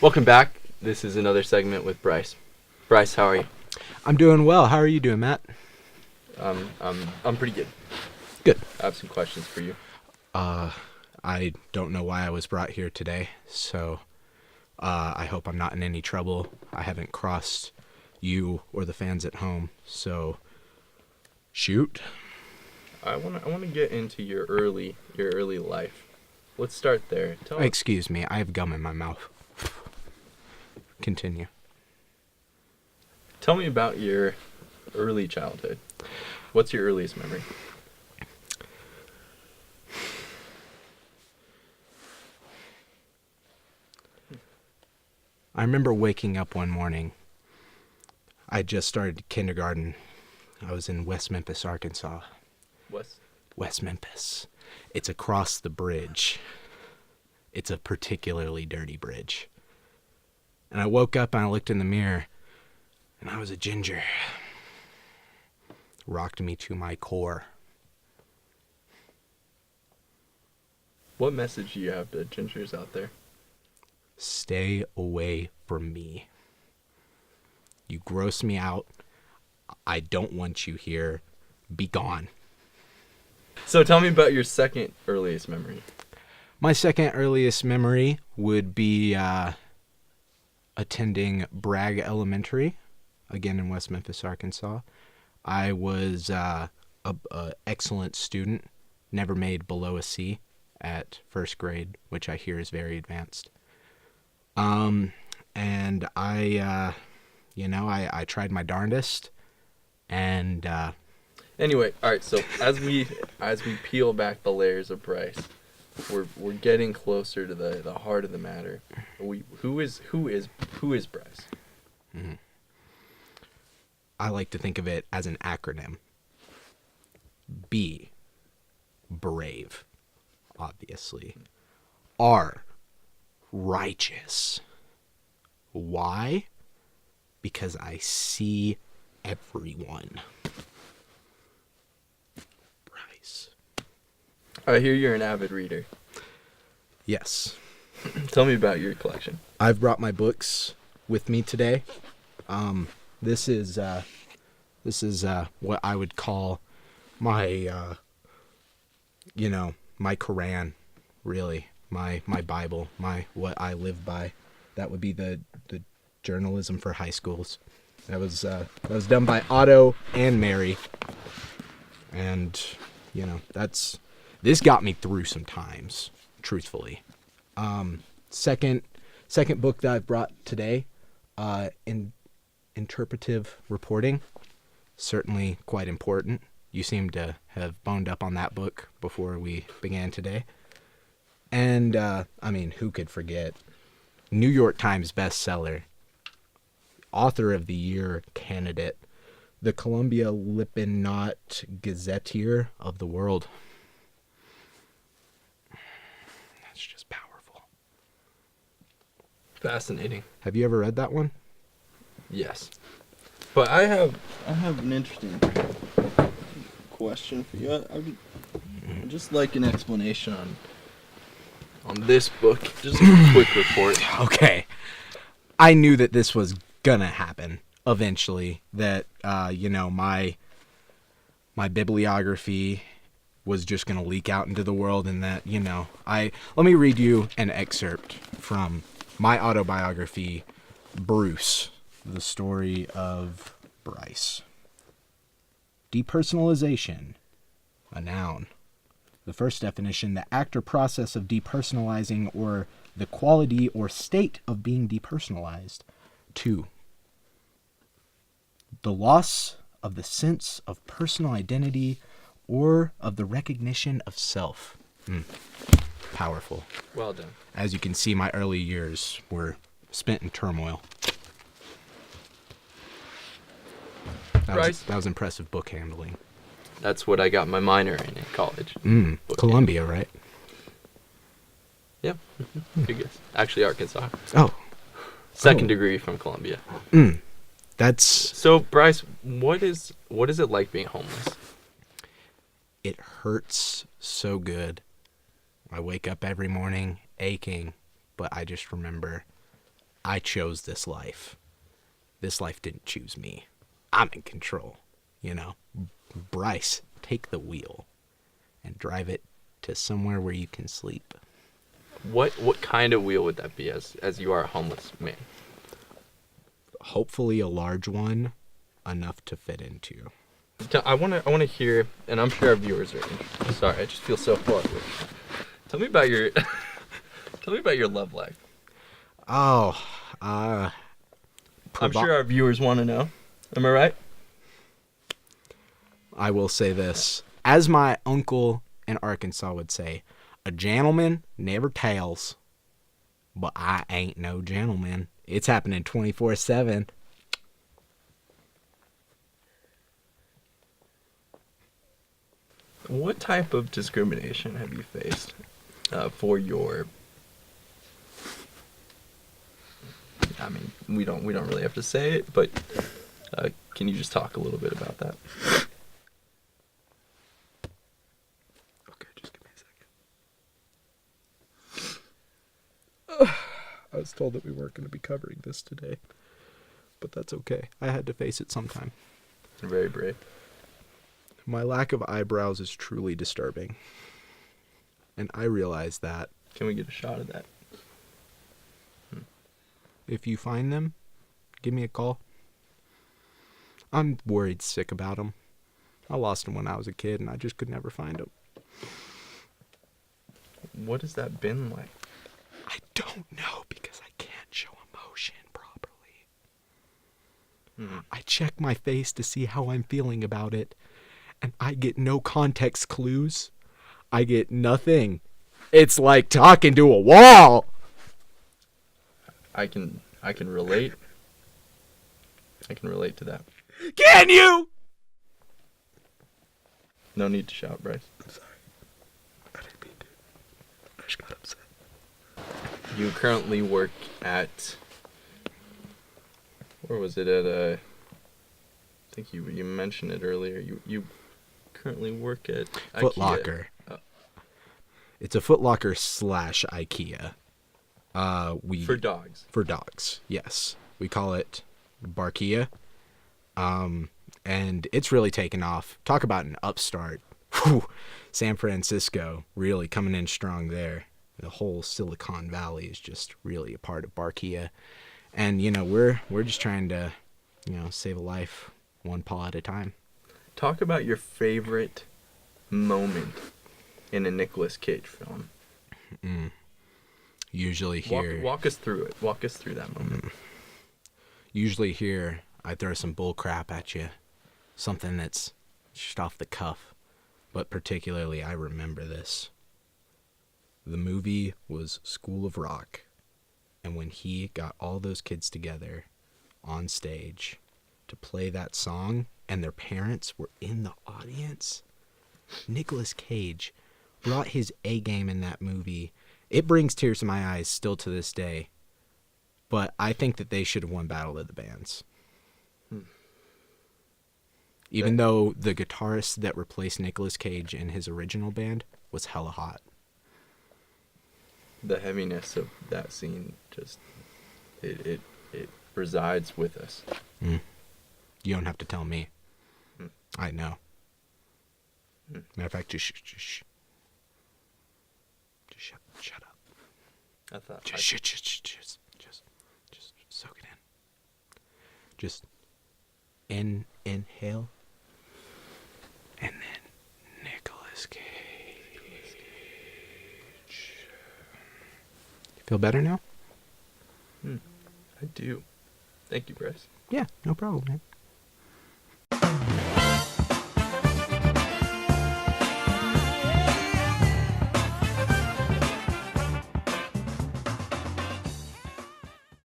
Welcome back. This is another segment with Bryce. Bryce, how are you? I'm doing well. How are you doing, Matt? I'm pretty good. Good. I have some questions for you. I don't know why I was brought here today, so I hope I'm not in any trouble. I haven't crossed you or the fans at home, so shoot. I want to get into your early life. Let's start there. Excuse me, I have gum in my mouth. Continue. Tell me about your early childhood. What's your earliest memory? I remember waking up one morning. I just started kindergarten. I was in West Memphis, Arkansas. West Memphis. It's across the bridge. It's a particularly dirty bridge. And I woke up and I looked in the mirror, and I was a ginger. Rocked me to my core. What message do you have to gingers out there? Stay away from me. You gross me out. I don't want you here. Be gone. So tell me about your second earliest memory. My second earliest memory would be attending Bragg Elementary, again in West Memphis, Arkansas. I was a excellent student, never made below a C at first grade, which I hear is very advanced. And I tried my darndest, and Anyway, all right. So as we peel back the layers of Bryce, we're getting closer to the heart of the matter. Who is Bryce? Mm-hmm. I like to think of it as an acronym. B, brave, obviously. R, righteous. Why? Because I see everyone. Bryce. I hear you're an avid reader. Yes. Tell me about your collection. I've brought my books with me today. This is what I would call my my Quran, really, my Bible, what I live by. That would be the journalism for high schools. That was done by Otto and Mary, and this got me through some times, truthfully. Second book that I've brought today, interpretive reporting, certainly quite important. You seem to have boned up on that book before we began today. And, who could forget? New York Times bestseller, author of the year candidate, the Columbia Lippincott Gazetteer of the World. That's just powerful. Fascinating. Have you ever read that one? Yes. But I have an interesting question for you. I'd just like an explanation on this book. Just a quick report. Okay. I knew that this was gonna happen eventually. That my bibliography was just gonna leak out into the world, and that let me read you an excerpt from my autobiography, Bruce, the story of Bryce. Depersonalization, a noun. The first definition, the act or process of depersonalizing, or the quality or state of being depersonalized. 2. The loss of the sense of personal identity or of the recognition of self. Powerful. Well done. As you can see, my early years were spent in turmoil. That was impressive book handling. That's what I got my minor in college. Columbia, right? Yeah. Good guess. Actually, Arkansas. Oh. Second degree from Columbia. That's... So, Bryce, what is it like being homeless? It hurts so good. I wake up every morning aching, but I just remember I chose this life. This life didn't choose me. I'm in control, you know. Bryce, take the wheel and drive it to somewhere where you can sleep. What kind of wheel would that be as you are a homeless man? Hopefully a large one, enough to fit into. I want to hear, and I'm sure our viewers are interested. Sorry, I just feel so flustered. Tell me about your love life. Oh, I'm sure our viewers want to know. Am I right? I will say this. As my uncle in Arkansas would say, a gentleman never tells, but I ain't no gentleman. It's happening 24/7. What type of discrimination have you faced for your? I mean, we don't really have to say it, but can you just talk a little bit about that? Okay, just give me a second. I was told that we weren't going to be covering this today, but that's okay. I had to face it sometime. You're very brave. My lack of eyebrows is truly disturbing, and I realize that. Can we get a shot of that? If you find them, give me a call. I'm worried sick about them. I lost them when I was a kid, and I just could never find them. What has that been like? I don't know because I can't show emotion properly. I check my face to see how I'm feeling about it, and I get no context clues. I get nothing. It's like talking to a wall. I can relate. I can relate to that. Can you? No need to shout, Bryce. I'm sorry. I didn't mean to. I just got upset. You currently work at, where was it at? I think you mentioned it earlier. You currently work at Foot IKEA. Locker. It's a Foot Locker / IKEA. For dogs. For dogs, yes. We call it Barkia. And it's really taken off. Talk about an upstart. Whew. San Francisco really coming in strong there. The whole Silicon Valley is just really a part of Barkia. And, you know, we're just trying to, save a life one paw at a time. Talk about your favorite moment in a Nicolas Cage film. Usually here... Walk us through it. Walk us through that moment. Usually here, I throw some bull crap at you. Something that's just off the cuff. But particularly, I remember this. The movie was School of Rock. And when he got all those kids together on stage to play that song, and their parents were in the audience, Nicolas Cage brought his A game in that movie. It brings tears to my eyes still to this day. But I think that they should have won Battle of the Bands. Even though the guitarist that replaced Nicolas Cage in his original band was hella hot. The heaviness of that scene just, it resides with us. You don't have to tell me. I know. Matter of fact, just shut up. I thought. Just soak it in. Just inhale, and then Nicolas Cage. You feel better now? I do. Thank you, Bryce. Yeah, no problem, man.